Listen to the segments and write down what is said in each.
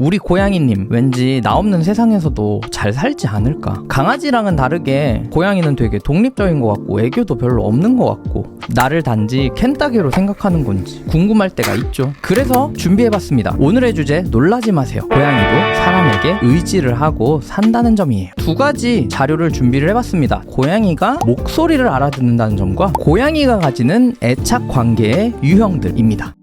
우리 고양이님 왠지 나 없는 세상에서도 잘 살지 않을까. 강아지랑은 다르게 고양이는 되게 독립적인 것 같고 애교도 별로 없는 것 같고 나를 단지 캔따개로 생각하는 건지 궁금할 때가 있죠. 그래서 준비해봤습니다. 오늘의 주제 놀라지 마세요. 고양이도 사람에게 의지를 하고 산다는 점이에요. 두 가지 자료를 준비를 해봤습니다. 고양이가 목소리를 알아듣는다는 점과 고양이가 가지는 애착 관계의 유형들입니다.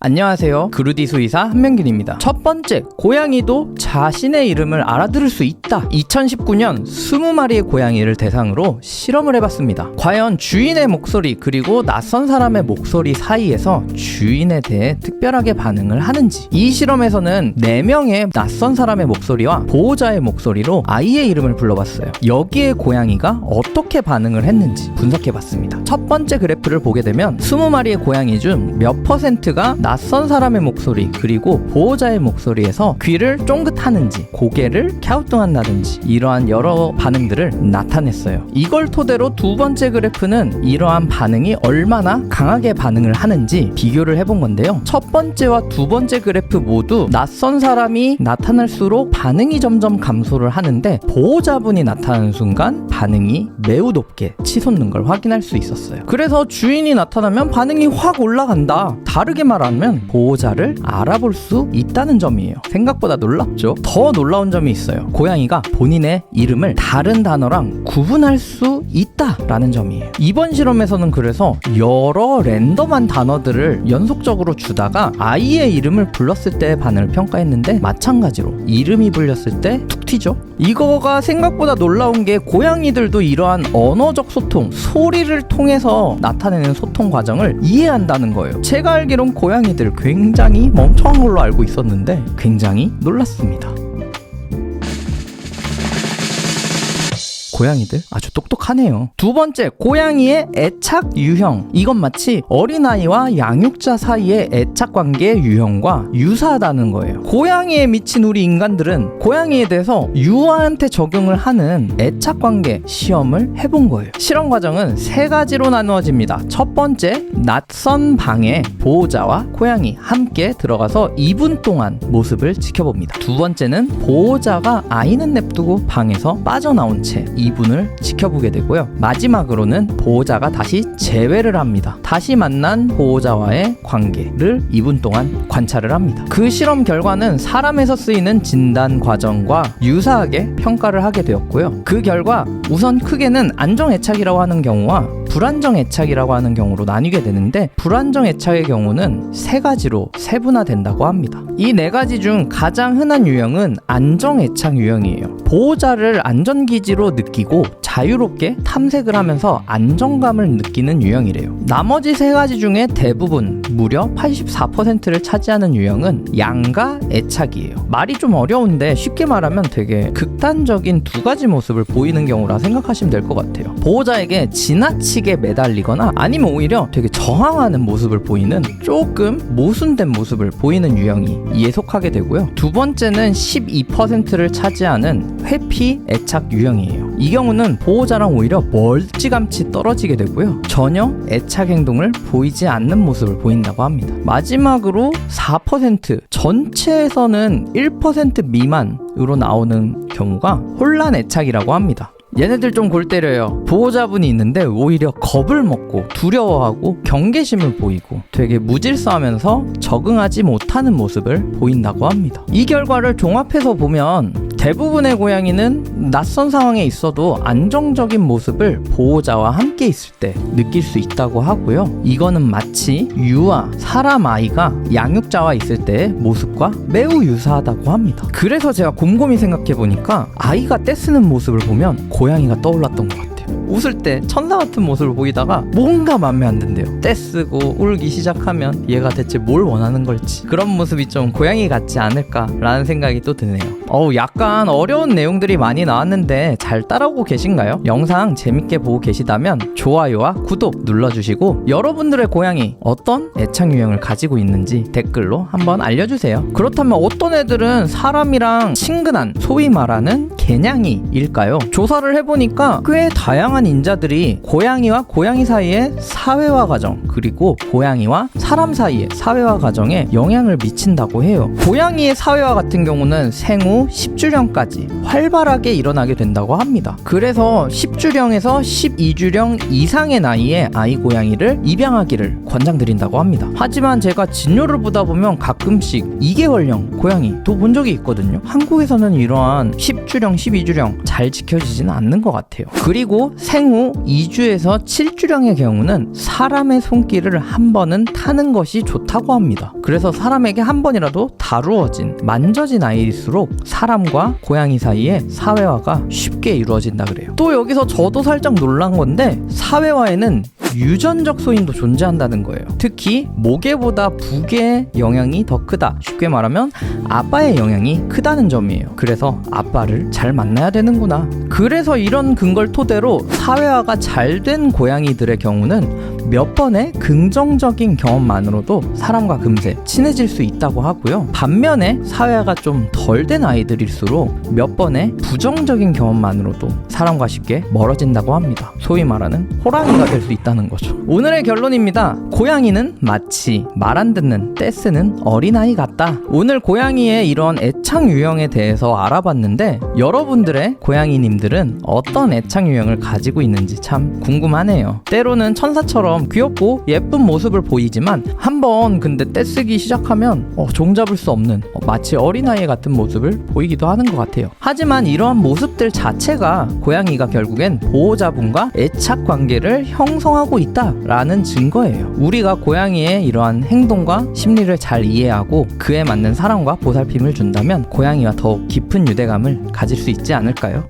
안녕하세요. 그루디 수의사 한명균입니다. 첫 번째, 고양이도 자신의 이름을 알아들을 수 있다. 2019년 20마리의 고양이를 대상으로 실험을 해봤습니다. 과연 주인의 목소리 그리고 낯선 사람의 목소리 사이에서 주인에 대해 특별하게 반응을 하는지. 이 실험에서는 4명의 낯선 사람의 목소리와 보호자의 목소리로 아이의 이름을 불러봤어요. 여기에 고양이가 어떻게 반응을 했는지 분석해봤습니다. 첫 번째 그래프를 보게 되면 20마리의 고양이 중 몇 퍼센트가 낯선 사람의 목소리 그리고 보호자의 목소리에서 귀를 쫑긋하는지 고개를 갸우뚱한다든지 이러한 여러 반응들을 나타냈어요. 이걸 토대로 두 번째 그래프는 이러한 반응이 얼마나 강하게 반응을 하는지 비교를 해본 건데요. 첫 번째와 두 번째 그래프 모두 낯선 사람이 나타날수록 반응이 점점 감소를 하는데 보호자분이 나타나는 순간 반응이 매우 높게 치솟는 걸 확인할 수 있었어요. 그래서 주인이 나타나면 반응이 확 올라간다. 다르게 말하면 보호자를 알아볼 수 있다는 점이에요. 생각보다 놀랍죠? 더 놀라운 점이 있어요. 고양이가 본인의 이름을 다른 단어랑 구분할 수 있다라는 점이에요. 이번 실험에서는 그래서 여러 랜덤한 단어들을 연속적으로 주다가 아이의 이름을 불렀을 때의 반응을 평가했는데 마찬가지로 이름이 불렸을 때 툭 튀죠? 이거가 생각보다 놀라운 게 고양이들도 이러한 언어적 소통, 소리를 통해서 나타내는 소통 과정을 이해한다는 거예요. 제가 알기론 고양이들 굉장히 멍청한 걸로 알고 있었는데 굉장히 놀랐습니다. 고양이들 아주 똑똑하네요. 두 번째, 고양이의 애착 유형. 이건 마치 어린아이와 양육자 사이의 애착 관계의 유형과 유사하다는 거예요. 고양이에 미친 우리 인간들은 고양이에 대해서 유아한테 적용을 하는 애착 관계 시험을 해본 거예요. 실험 과정은 3가지로 나누어집니다. 첫 번째, 낯선 방에 보호자와 고양이 함께 들어가서 2분 동안 모습을 지켜봅니다. 두 번째는 보호자가 아이는 냅두고 방에서 빠져나온 채 2분을 지켜보게 되고요. 마지막으로는 보호자가 다시 재회를 합니다. 다시 만난 보호자와의 관계를 2분 동안 관찰을 합니다. 그 실험 결과는 사람에서 쓰이는 진단 과정과 유사하게 평가를 하게 되었고요. 그 결과 우선 크게는 안정 애착이라고 하는 경우와 불안정 애착이라고 하는 경우로 나뉘게 되는데, 불안정 애착의 경우는 3가지로 세분화된다고 합니다. 이 4가지 중 가장 흔한 유형은 안정 애착 유형이에요. 보호자를 안전기지로 느끼고 자유롭게 탐색을 하면서 안정감을 느끼는 유형이래요. 나머지 3가지 중에 대부분 무려 84%를 차지하는 유형은 양가 애착이에요. 말이 좀 어려운데 쉽게 말하면 되게 극단적인 2가지 모습을 보이는 경우라 생각하시면 될 것 같아요. 보호자에게 지나치게 매달리거나 아니면 오히려 되게 저항하는 모습을 보이는 조금 모순된 모습을 보이는 유형이 이에 속하게 되고요. 두 번째는 12%를 차지하는 회피 애착 유형이에요. 이 경우는 보호자랑 오히려 멀찌감치 떨어지게 되고요. 전혀 애착 행동을 보이지 않는 모습을 보인다고 합니다. 마지막으로 4%, 전체에서는 1% 미만으로 나오는 경우가 혼란 애착이라고 합니다. 얘네들 좀 골 때려요. 보호자분이 있는데 오히려 겁을 먹고 두려워하고 경계심을 보이고 되게 무질서하면서 적응하지 못하는 모습을 보인다고 합니다. 이 결과를 종합해서 보면 대부분의 고양이는 낯선 상황에 있어도 안정적인 모습을 보호자와 함께 있을 때 느낄 수 있다고 하고요. 이거는 마치 유아, 사람 아이가 양육자와 있을 때의 모습과 매우 유사하다고 합니다. 그래서 제가 곰곰이 생각해보니까 아이가 떼쓰는 모습을 보면 고양이가 떠올랐던 것 같아요. 웃을 때 천사 같은 모습을 보이다가 뭔가 맘에 안 든대요. 떼쓰고 울기 시작하면 얘가 대체 뭘 원하는 걸지, 그런 모습이 좀 고양이 같지 않을까라는 생각이 또 드네요. 약간 어려운 내용들이 많이 나왔는데 잘 따라오고 계신가요? 영상 재밌게 보고 계시다면 좋아요와 구독 눌러주시고 여러분들의 고양이 어떤 애착 유형을 가지고 있는지 댓글로 한번 알려주세요. 그렇다면 어떤 애들은 사람이랑 친근한, 소위 말하는 개냥이일까요? 조사를 해보니까 꽤 다양한 다양한 인자들이 고양이와 고양이 사이의 사회화 과정, 그리고 고양이와 사람 사이의 사회화 과정에 영향을 미친다고 해요. 고양이의 사회화 같은 경우는 생후 10주령까지 활발하게 일어나게 된다고 합니다. 그래서 10주령에서 12주령 이상의 나이에 아이 고양이를 입양하기를 권장드린다고 합니다. 하지만 제가 진료를 보다 보면 가끔씩 2개월령 고양이도 본 적이 있거든요. 한국에서는 이러한 10주령, 12주령 잘 지켜지지는 않는 것 같아요. 그리고 생후 2주에서 7주령의 경우는 사람의 손길을 한 번은 타는 것이 좋다고 합니다. 그래서 사람에게 한 번이라도 다루어진, 만져진 아이일수록 사람과 고양이 사이에 사회화가 쉽게 이루어진다 그래요. 또 여기서 저도 살짝 놀란 건데 사회화에는 유전적 소인도 존재한다는 거예요. 특히 모계보다 부계의 영향이 더 크다. 쉽게 말하면 아빠의 영향이 크다는 점이에요. 그래서 아빠를 잘 만나야 되는구나. 그래서 이런 근거를 토대로 사회화가 잘 된 고양이들의 경우는 몇 번의 긍정적인 경험만으로도 사람과 금세 친해질 수 있다고 하고요. 반면에 사회화가 좀 덜 된 아이들일수록 몇 번의 부정적인 경험만으로도 사람과 쉽게 멀어진다고 합니다. 소위 말하는 호랑이가 될 수 있다는 거죠. 오늘의 결론입니다. 고양이는 마치 말 안 듣는 떼쓰는 어린아이 같다. 오늘 고양이의 이런 애착 유형에 대해서 알아봤는데 여러분들의 고양이님들은 어떤 애착 유형을 가지고 있는지 참 궁금하네요. 때로는 천사처럼 귀엽고 예쁜 모습을 보이지만 한번 근데 떼쓰기 시작하면 종잡을 수 없는 마치 어린아이 같은 모습을 보이기도 하는 것 같아요. 하지만 이러한 모습들 자체가 고양이가 결국엔 보호자분과 애착 관계를 형성하고 있다라는 증거예요. 우리가 고양이의 이러한 행동과 심리를 잘 이해하고 그에 맞는 사랑과 보살핌을 준다면 고양이와 더욱 깊은 유대감을 가질 수 있지 않을까요?